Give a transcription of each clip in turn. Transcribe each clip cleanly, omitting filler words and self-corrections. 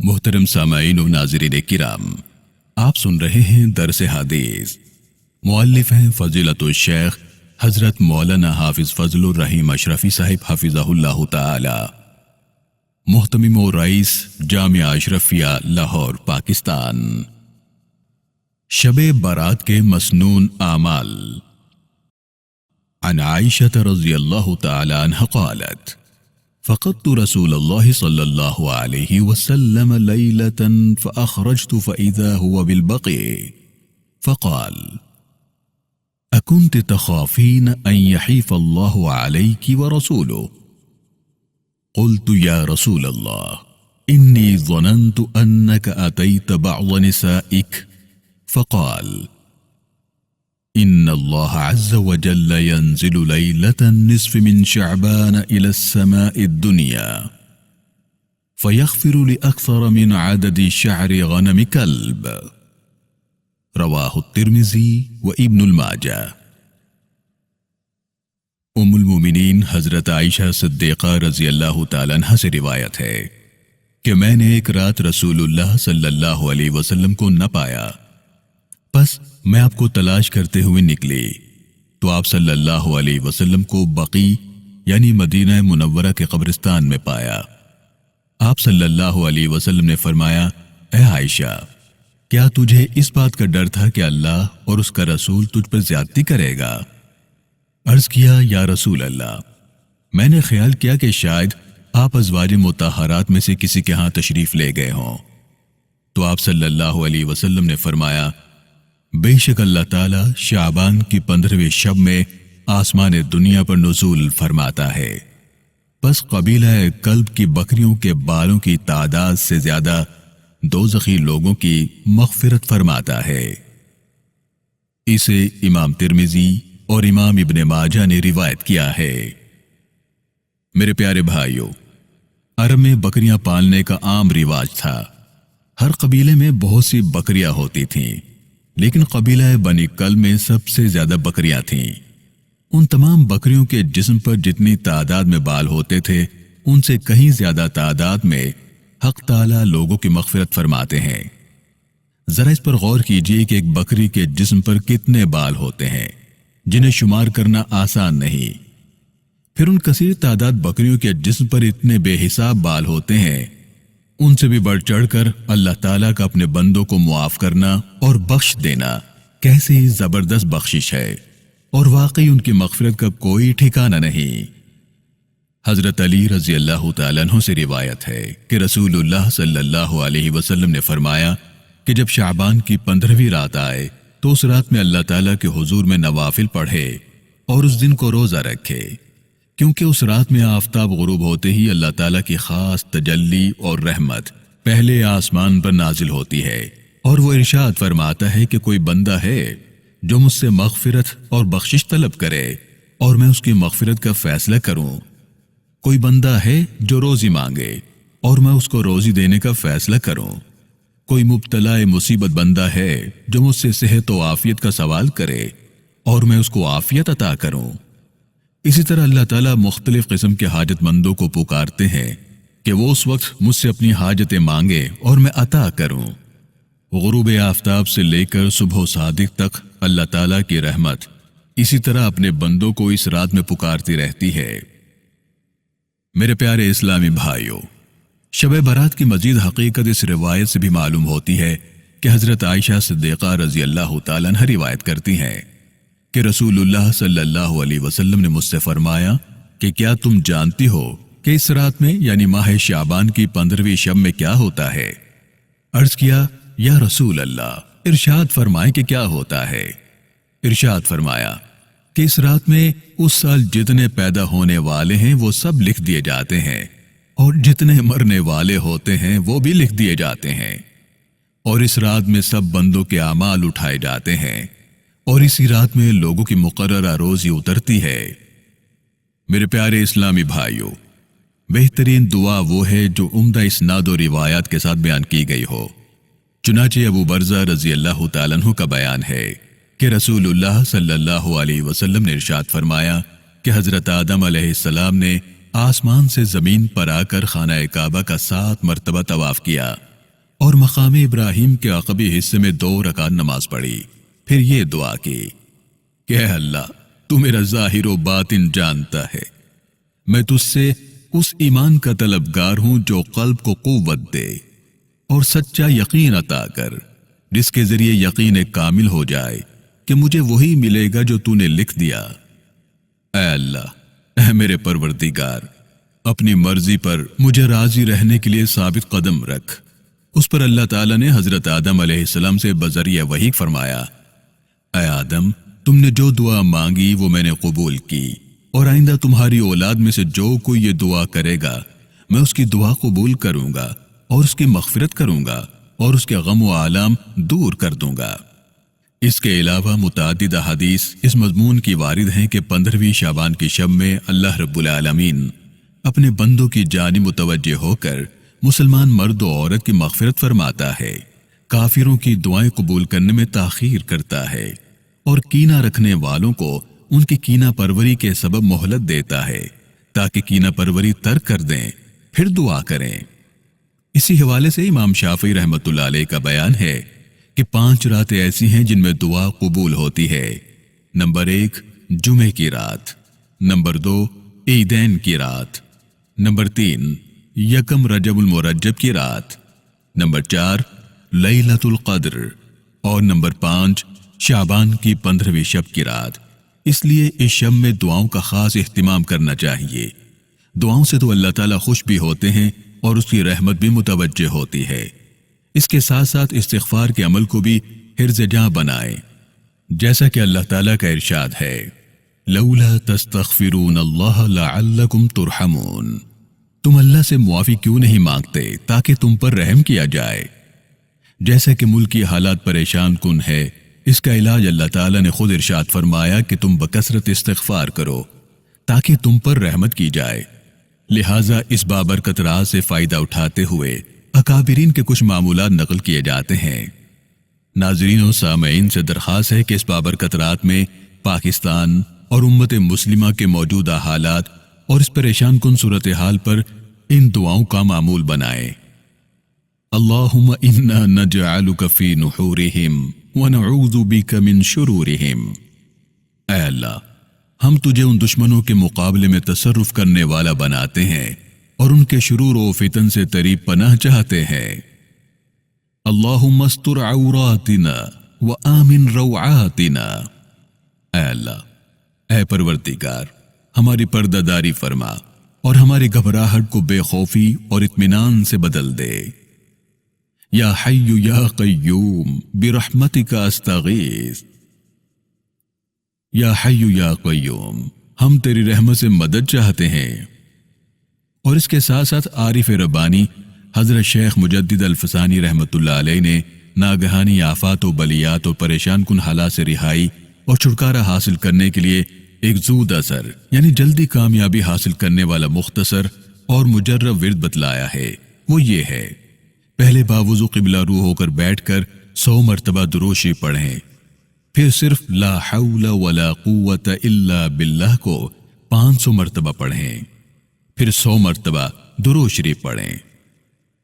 محترم سامعین و ناظرین کرام، آپ سن رہے ہیں درس حدیث۔ مؤلف ہیں فضیلت الشیخ حضرت مولانا حافظ فضل الرحیم اشرفی صاحب حفظہ اللہ تعالی، محتمم و رئیس جامعہ اشرفیہ لاہور پاکستان۔ شب برات کے مسنون اعمال۔ عن عائشہ رضی اللہ تعالی عنہ قالت: فقدت رسول الله صلى الله عليه وسلم ليلة فأخرجت فإذا هو بالبقيع فقال: أكنت تخافين أن يحيف الله عليك ورسوله؟ قلت: يا رسول الله، إني ظننت أنك أتيت بعض نسائك. فقال: إن الله عز وجل ينزل ليلة النصف من شعبان إلى السماء الدنيا فيغفر لأكثر من عدد شعر غنم كلب. رواه الترمذي وابن الماجہ۔ ام المومنین حضرت عائشہ صدیقہ رضی اللہ تعالیٰ عنہ سے روایت ہے کہ میں نے ایک رات رسول اللہ صلی اللہ علیہ وسلم کو نہ پایا، بس میں آپ کو تلاش کرتے ہوئے نکلی تو آپ صلی اللہ علیہ وسلم کو بقیع یعنی مدینہ منورہ کے قبرستان میں پایا۔ آپ صلی اللہ علیہ وسلم نے فرمایا: اے عائشہ، کیا تجھے اس بات کا ڈر تھا کہ اللہ اور اس کا رسول تجھ پر زیادتی کرے گا؟ عرض کیا: یا رسول اللہ، میں نے خیال کیا کہ شاید آپ ازواج مطہرات میں سے کسی کے ہاں تشریف لے گئے ہوں۔ تو آپ صلی اللہ علیہ وسلم نے فرمایا: بے شک اللہ تعالیٰ شعبان کی 15ویں شب میں آسمان دنیا پر نزول فرماتا ہے، بس قبیلہ کلب کی بکریوں کے بالوں کی تعداد سے زیادہ دوزخی لوگوں کی مغفرت فرماتا ہے۔ اسے امام ترمذی اور امام ابن ماجہ نے روایت کیا ہے۔ میرے پیارے بھائیوں، عرب میں بکریاں پالنے کا عام رواج تھا۔ ہر قبیلے میں بہت سی بکریاں ہوتی تھیں، لیکن قبیلہ بنی کلب میں سب سے زیادہ بکریاں تھیں۔ ان تمام بکریوں کے جسم پر جتنی تعداد میں بال ہوتے تھے، ان سے کہیں زیادہ تعداد میں حق تعالی لوگوں کی مغفرت فرماتے ہیں۔ ذرا اس پر غور کیجئے کہ ایک بکری کے جسم پر کتنے بال ہوتے ہیں، جنہیں شمار کرنا آسان نہیں۔ پھر ان کثیر تعداد بکریوں کے جسم پر اتنے بے حساب بال ہوتے ہیں، ان سے بھی بڑھ چڑھ کر اللہ تعالیٰ کا اپنے بندوں کو معاف کرنا اور بخش دینا کیسی زبردست بخشش ہے، اور واقعی ان کی مغفرت کا کوئی ٹھکانہ نہیں۔ حضرت علی رضی اللہ تعالیٰ عنہ سے روایت ہے کہ رسول اللہ صلی اللہ علیہ وسلم نے فرمایا کہ جب شعبان کی 15ویں رات آئے تو اس رات میں اللہ تعالیٰ کے حضور میں نوافل پڑھے اور اس دن کو روزہ رکھے، کیونکہ اس رات میں آفتاب غروب ہوتے ہی اللہ تعالیٰ کی خاص تجلی اور رحمت پہلے آسمان پر نازل ہوتی ہے، اور وہ ارشاد فرماتا ہے کہ کوئی بندہ ہے جو مجھ سے مغفرت اور بخشش طلب کرے اور میں اس کی مغفرت کا فیصلہ کروں۔ کوئی بندہ ہے جو روزی مانگے اور میں اس کو روزی دینے کا فیصلہ کروں۔ کوئی مبتلا مصیبت بندہ ہے جو مجھ سے صحت و عافیت کا سوال کرے اور میں اس کو عافیت عطا کروں۔ اسی طرح اللہ تعالیٰ مختلف قسم کے حاجت مندوں کو پکارتے ہیں کہ وہ اس وقت مجھ سے اپنی حاجتیں مانگے اور میں عطا کروں۔ غروب آفتاب سے لے کر صبح و صادق تک اللہ تعالیٰ کی رحمت اسی طرح اپنے بندوں کو اس رات میں پکارتی رہتی ہے۔ میرے پیارے اسلامی بھائیوں، شب برات کی مزید حقیقت اس روایت سے بھی معلوم ہوتی ہے کہ حضرت عائشہ صدیقہ رضی اللہ تعالیٰ عنہ روایت کرتی ہیں کہ رسول اللہ صلی اللہ علیہ وسلم نے مجھ سے فرمایا کہ کیا تم جانتی ہو کہ اس رات میں یعنی ماہ شعبان کی 15ویں شب میں کیا ہوتا ہے؟ عرض کیا: یا رسول اللہ، ارشاد فرمائیں کہ کیا ہوتا ہے؟ ارشاد فرمایا کہ اس رات میں اس سال جتنے پیدا ہونے والے ہیں وہ سب لکھ دیے جاتے ہیں، اور جتنے مرنے والے ہوتے ہیں وہ بھی لکھ دیے جاتے ہیں، اور اس رات میں سب بندوں کے اعمال اٹھائے جاتے ہیں، اور اسی رات میں لوگوں کی مقررہ روزی اترتی ہے۔ میرے پیارے اسلامی بھائیوں، بہترین دعا وہ ہے جو عمدہ اسناد و روایات کے ساتھ بیان کی گئی ہو۔ چنانچہ ابو برزہ رضی اللہ تعالیٰ عنہ کا بیان ہے کہ رسول اللہ صلی اللہ علیہ وسلم نے ارشاد فرمایا کہ حضرت آدم علیہ السلام نے آسمان سے زمین پر آ کر خانہ کعبہ کا 7 مرتبہ طواف کیا اور مقام ابراہیم کے عقبی حصے میں 2 رکعت نماز پڑھی، پھر یہ دعا کی کہ اے اللہ، تو میرا ظاہر و باطن جانتا ہے، میں تجھ سے اس ایمان کا طلبگار ہوں جو قلب کو قوت دے اور سچا یقین عطا کر، جس کے ذریعے یقین کامل ہو جائے کہ مجھے وہی ملے گا جو تو نے لکھ دیا۔ اے اللہ، اے میرے پروردگار، اپنی مرضی پر مجھے راضی رہنے کے لیے ثابت قدم رکھ۔ اس پر اللہ تعالیٰ نے حضرت آدم علیہ السلام سے بذریعہ وحی فرمایا، اے آدم، تم نے جو دعا مانگی وہ میں نے قبول کی، اور آئندہ تمہاری اولاد میں سے جو کوئی یہ دعا کرے گا میں اس کی دعا قبول کروں گا اور اس کی مغفرت کروں گا اور اس کے غم و آلام دور کر دوں گا۔ اس کے علاوہ متعدد احادیث اس مضمون کی وارد ہیں کہ 15ویں شعبان کی شب میں اللہ رب العالمین اپنے بندوں کی جانب متوجہ ہو کر مسلمان مرد و عورت کی مغفرت فرماتا ہے، کافروں کی دعائیں قبول کرنے میں تاخیر کرتا ہے، اور کینہ رکھنے والوں کو ان کی کینہ پروری کے سبب مہلت دیتا ہے تاکہ کینہ پروری ترک کر دیں، پھر دعا کریں۔ اسی حوالے سے امام شافعی رحمۃ اللہ علیہ کا بیان ہے کہ 5 راتیں ایسی ہیں جن میں دعا قبول ہوتی ہے۔ نمبر 1 جمعے کی رات، نمبر 2 عیدین کی رات، نمبر 3 یکم رجب المرجب کی رات، نمبر 4 لیلۃ القدر، اور نمبر 5 شعبان کی 15ویں شب کی رات۔ اس لیے اس شب میں دعاؤں کا خاص اہتمام کرنا چاہیے۔ دعاؤں سے تو اللہ تعالیٰ خوش بھی ہوتے ہیں اور اس کی رحمت بھی متوجہ ہوتی ہے۔ اس کے ساتھ ساتھ استغفار کے عمل کو بھی حرز جاں بنائیں، جیسا کہ اللہ تعالیٰ کا ارشاد ہے، لولا تستغفرون اللہ لعلکم ترحمون، تم اللہ سے معافی کیوں نہیں مانگتے تاکہ تم پر رحم کیا جائے۔ جیسا کہ ملکی حالات پریشان کن ہے، اس کا علاج اللہ تعالیٰ نے خود ارشاد فرمایا کہ تم بکثرت استغفار کرو تاکہ تم پر رحمت کی جائے۔ لہٰذا اس بابرکت راز سے فائدہ اٹھاتے ہوئے اکابرین کے کچھ معمولات نقل کیے جاتے ہیں۔ ناظرین و سامعین سے درخواست ہے کہ اس بابرکت رات میں پاکستان اور امت مسلمہ کے موجودہ حالات اور اس پریشان کن صورتحال پر ان دعاؤں کا معمول بنائیں۔ اللہم انا نجعلک فی نحورہم ونعوذ بک من شرورہم، اے اللہ، ہم تجھے ان دشمنوں کے مقابلے میں تصرف کرنے والا بناتے ہیں اور ان کے شرور و فتن سے تری پناہ چاہتے ہیں۔ اللہم استر عوراتنا وآمن روعاتنا، اے اللہ، اے پروردگار، ہماری پردہ داری فرما اور ہماری گھبراہٹ کو بے خوفی اور اطمینان سے بدل دے۔ یا حی یا قیوم برحمتک استغیث، یا حی یا قیوم، ہم تیری رحمت سے مدد چاہتے ہیں۔ اور اس کے ساتھ ساتھ عارف ربانی حضرت شیخ مجدد الفسانی رحمۃ اللہ علیہ نے ناگہانی آفات و بلیات اور پریشان کن حالات سے رہائی اور چھٹکارا حاصل کرنے کے لیے ایک زود اثر یعنی جلدی کامیابی حاصل کرنے والا مختصر اور مجرب ورد بتلایا ہے۔ وہ یہ ہے، پہلے باوضو قبلہ رو ہو کر بیٹھ کر 100 مرتبہ دروشی پڑھیں، پھر صرف لا حول ولا قوت الا باللہ کو 500 مرتبہ پڑھیں، پھر 100 مرتبہ درود شریف پڑھیں۔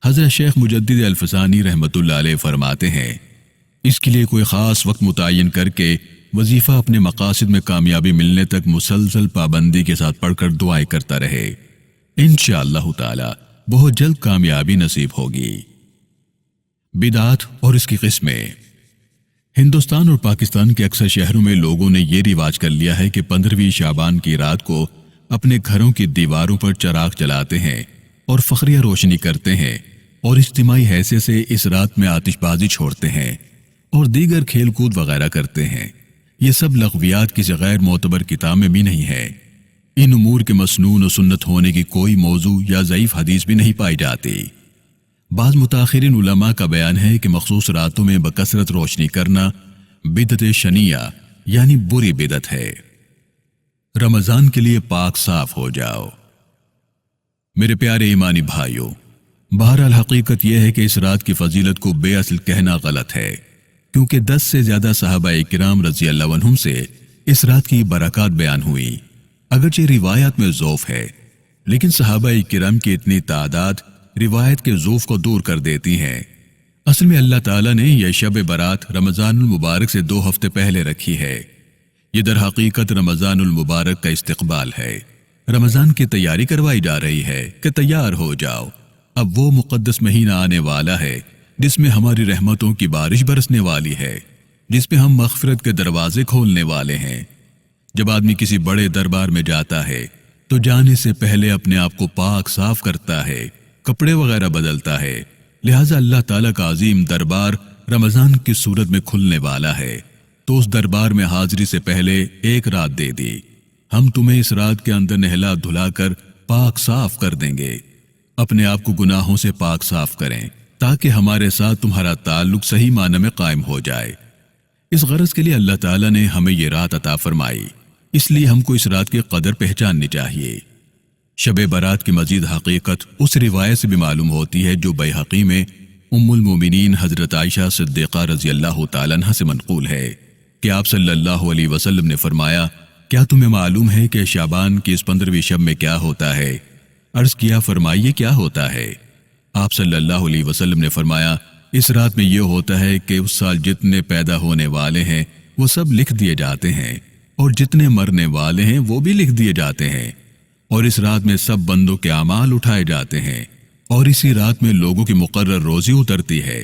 حضرت شیخ مجدد الفسانی رحمۃ اللہ علیہ فرماتے ہیں، اس کے لیے کوئی خاص وقت متعین کر کے وظیفہ اپنے مقاصد میں کامیابی ملنے تک مسلسل پابندی کے ساتھ پڑھ کر دعائیں کرتا رہے، انشاءاللہ تعالی بہت جلد کامیابی نصیب ہوگی۔ بدعت اور اس کی قسمیں۔ ہندوستان اور پاکستان کے اکثر شہروں میں لوگوں نے یہ رواج کر لیا ہے کہ 15ویں شعبان کی رات کو اپنے گھروں کی دیواروں پر چراغ جلاتے ہیں اور فخریہ روشنی کرتے ہیں اور اجتماعی حیثیت سے اس رات میں آتش بازی چھوڑتے ہیں اور دیگر کھیل کود وغیرہ کرتے ہیں۔ یہ سب لغویات کسی غیر معتبر کتاب میں بھی نہیں ہے۔ ان امور کے مسنون و سنت ہونے کی کوئی موضوع یا ضعیف حدیث بھی نہیں پائی جاتی۔ بعض متاخرین علماء کا بیان ہے کہ مخصوص راتوں میں بکثرت روشنی کرنا بدعت شنیہ یعنی بری بدعت ہے۔ رمضان کے لیے پاک صاف ہو جاؤ۔ میرے پیارے ایمانی بھائیوں، بہرحال حقیقت یہ ہے کہ اس رات کی فضیلت کو بے اصل کہنا غلط ہے، کیونکہ 10 سے زیادہ صحابہ کرام رضی اللہ عنہم سے اس رات کی برکات بیان ہوئی۔ اگرچہ روایات میں ضعف ہے، لیکن صحابہ کرام کی اتنی تعداد روایت کے ضعف کو دور کر دیتی ہیں۔ اصل میں اللہ تعالیٰ نے یہ شب برات رمضان المبارک سے 2 ہفتے پہلے رکھی ہے۔ یہ در حقیقت رمضان المبارک کا استقبال ہے۔ رمضان کی تیاری کروائی جا رہی ہے کہ تیار ہو جاؤ، اب وہ مقدس مہینہ آنے والا ہے جس میں ہماری رحمتوں کی بارش برسنے والی ہے، جس پہ ہم مغفرت کے دروازے کھولنے والے ہیں۔ جب آدمی کسی بڑے دربار میں جاتا ہے تو جانے سے پہلے اپنے آپ کو پاک صاف کرتا ہے، کپڑے وغیرہ بدلتا ہے، لہٰذا اللہ تعالیٰ کا عظیم دربار رمضان کی صورت میں کھلنے والا ہے، تو اس دربار میں حاضری سے پہلے 1 رات دے دی۔ ہم تمہیں اس رات کے اندر نہلا دھلا کر پاک صاف کر دیں گے۔ اپنے آپ کو گناہوں سے پاک صاف کریں تاکہ ہمارے ساتھ تمہارا تعلق صحیح معنی میں قائم ہو جائے۔ اس غرض کے لیے اللہ تعالیٰ نے ہمیں یہ رات عطا فرمائی، اس لیے ہم کو اس رات کی قدر پہچاننی چاہیے۔ شب برات کی مزید حقیقت اس روایت سے بھی معلوم ہوتی ہے جو بیہقی میں ام المومنین حضرت عائشہ صدیقہ رضی اللہ تعالیٰ عنہ سے منقول ہے کہ آپ صلی اللہ علیہ وسلم نے فرمایا، کیا تمہیں معلوم ہے کہ شعبان کی اس 15ویں شب میں کیا ہوتا ہے؟ عرض کیا، فرمائیے کیا ہوتا ہے؟ آپ صلی اللہ علیہ وسلم نے فرمایا، اس رات میں یہ ہوتا ہے کہ اس سال جتنے پیدا ہونے والے ہیں وہ سب لکھ دیے جاتے ہیں، اور جتنے مرنے والے ہیں وہ بھی لکھ دیے جاتے ہیں، اور اس رات میں سب بندوں کے اعمال اٹھائے جاتے ہیں، اور اسی رات میں لوگوں کی مقرر روزی اترتی ہے۔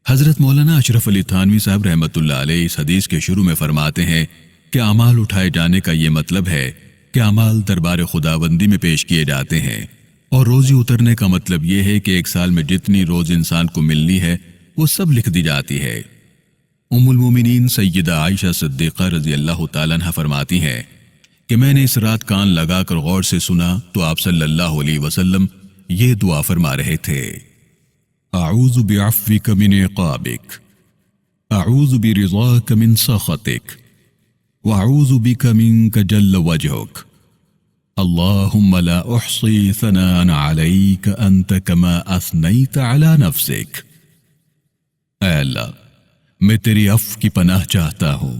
حضرت مولانا اشرف علی تھانوی صاحب رحمۃ اللہ علیہ اس حدیث کے شروع میں فرماتے ہیں کہ اعمال اٹھائے جانے کا یہ مطلب ہے کہ اعمال دربار خداوندی میں پیش کیے جاتے ہیں، اور روزی اترنے کا مطلب یہ ہے کہ ایک سال میں جتنی روز انسان کو ملنی ہے وہ سب لکھ دی جاتی ہے۔ ام المومنین سیدہ عائشہ صدیقہ رضی اللہ تعالیٰ عنہ فرماتی ہیں کہ میں نے اس رات کان لگا کر غور سے سنا تو آپ صلی اللہ علیہ وسلم یہ دعا فرما رہے تھے، اعوذ بعفوک من عقابک، اعوذ برضاک من سخطک، واعوذ بک منک جل وجہک، اللہم لا احصی ثناء علیک انت کما اثنیت علی نفسک۔ اے اللہ، میں تیری عفو کی پناہ چاہتا ہوں،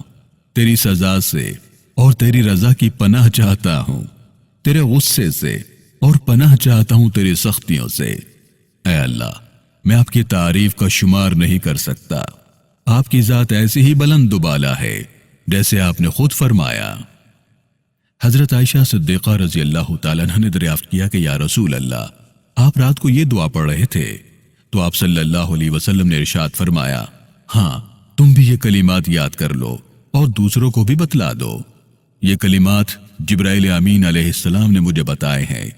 تیری سزا سے، اور تیری رضا کی پناہ چاہتا ہوں، تیرے غصے سے، اور پناہ چاہتا ہوں تیری سختیوں سے۔ اے اللہ، میں آپ کی تعریف کا شمار نہیں کر سکتا، آپ کی ذات ایسی ہی بلند و بالا ہے جیسے آپ نے خود فرمایا۔ حضرت عائشہ صدیقہ رضی اللہ تعالیٰ عنہ نے دریافت کیا کہ یا رسول اللہ، آپ رات کو یہ دعا پڑھ رہے تھے؟ تو آپ صلی اللہ علیہ وسلم نے ارشاد فرمایا، ہاں، تم بھی یہ کلمات یاد کر لو اور دوسروں کو بھی بتلا دو۔ یہ کلمات جبرائیل امین علیہ السلام نے مجھے بتائے ہیں۔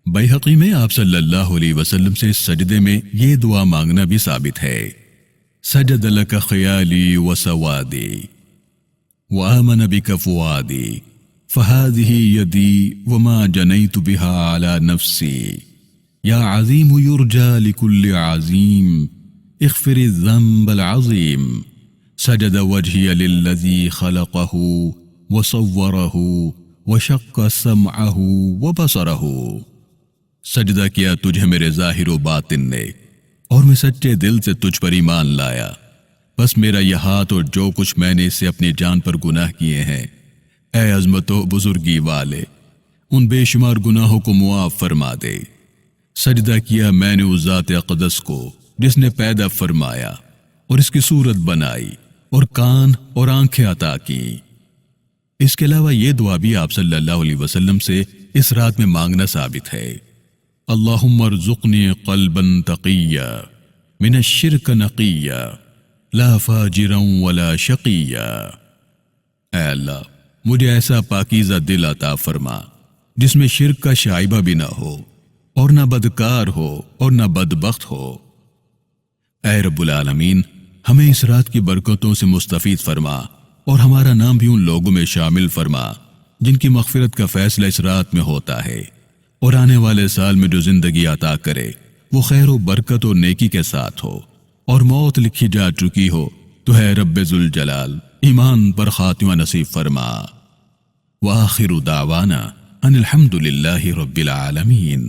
بیہقی میں آپ صلی اللہ علیہ وسلم سے اس سجدے میں یہ دعا مانگنا بھی ثابت ہے، سجد لک خیالی وسوادی وآمن بک فؤادی فهذه يدي وما جنيت بها على نفسي يا عظيم يرجى لكل عظيم اغفر الذنب العظيم سجد وجهي للذي خلقه وصوره وشق سمعه وبصره۔ سجدہ کیا تجھے میرے ظاہر و باطن نے، اور میں سچے دل سے تجھ پر ایمان لایا، بس میرا یہ ہاتھ اور جو کچھ میں نے اس سے اپنی جان پر گناہ کیے ہیں، اے عظمت و بزرگی والے، ان بے شمار گناہوں کو معاف فرما دے۔ سجدہ کیا میں نے اس ذات اقدس کو جس نے پیدا فرمایا اور اس کی صورت بنائی اور کان اور آنکھیں عطا کی۔ اس کے علاوہ یہ دعا بھی آپ صلی اللہ علیہ وسلم سے اس رات میں مانگنا ثابت ہے، اللہم ارزقنی قلبا تقیا من الشرک نقیا لا فاجرا ولا شقیا۔ اے اللہ، مجھے ایسا پاکیزہ دل عطا فرما جس میں شرک کا شائبہ بھی نہ ہو، اور نہ بدکار ہو اور نہ بدبخت ہو۔ اے رب العالمین، ہمیں اس رات کی برکتوں سے مستفید فرما، اور ہمارا نام بھی ان لوگوں میں شامل فرما جن کی مغفرت کا فیصلہ اس رات میں ہوتا ہے، اور آنے والے سال میں جو زندگی عطا کرے وہ خیر و برکت و نیکی کے ساتھ ہو، اور موت لکھی جا چکی ہو تو ہے رب ذوالجلال ایمان پر خاتمہ نصیب فرما۔ وآخر دعوانا ان الحمد للہ رب العالمین۔